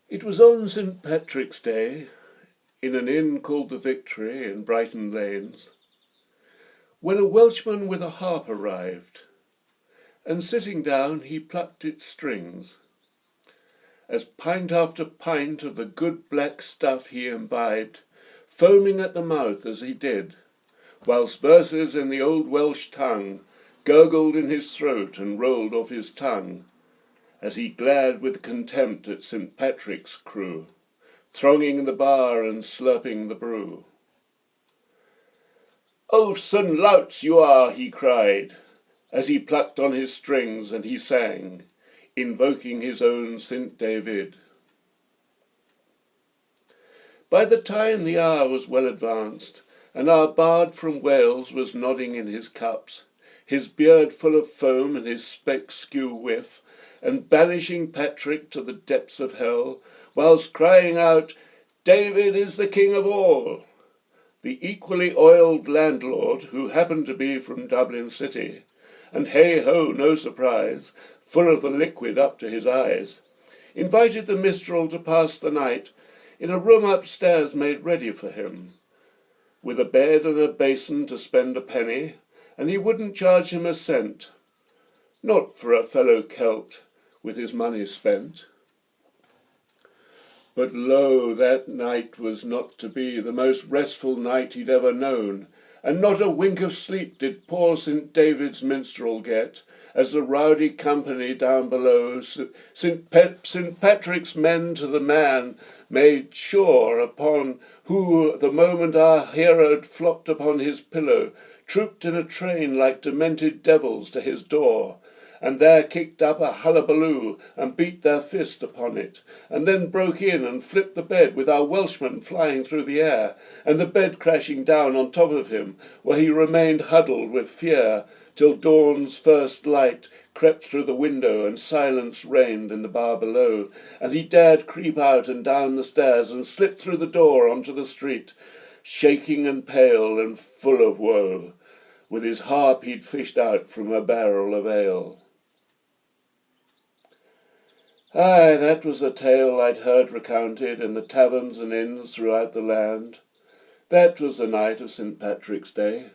It was on St. Patrick's Day, in an inn called the Victory in Brighton Lanes, when a Welshman with a harp arrived, and sitting down he plucked its strings. As pint after pint of the good black stuff he imbibed, foaming at the mouth as he did, whilst verses in the old Welsh tongue gurgled in his throat and rolled off his tongue, as he glared with contempt at St. Patrick's crew, thronging the bar and slurping the brew. "Oafs louts you are," he cried, as he plucked on his strings and he sang, invoking his own St. David. By the time the hour was well advanced, and our bard from Wales was nodding in his cups, his beard full of foam and his specs skew whiff, and banishing Patrick to the depths of hell, whilst crying out, "David is the king of all," the equally oiled landlord, who happened to be from Dublin City, and hey-ho, no surprise, full of the liquid up to his eyes, invited the minstrel to pass the night in a room upstairs made ready for him, with a bed and a basin to spend a penny, and he wouldn't charge him a cent, not for a fellow Celt with his money spent. But lo, that night was not to be the most restful night he'd ever known, and not a wink of sleep did poor St. David's minstrel get, as the rowdy company down below, St. Patrick's men to the man, made sure upon who, the moment our hero flopped upon his pillow, trooped in a train like demented devils to his door, and there kicked up a hullabaloo and beat their fist upon it, and then broke in and flipped the bed with our Welshman flying through the air, and the bed crashing down on top of him, where he remained huddled with fear till dawn's first light crept through the window and silence reigned in the bar below, and he dared creep out and down the stairs and slip through the door onto the street, shaking and pale and full of woe, with his harp he'd fished out from a barrel of ale. Aye, that was the tale I'd heard recounted in the taverns and inns throughout the land. That was the night of St. Patrick's Day.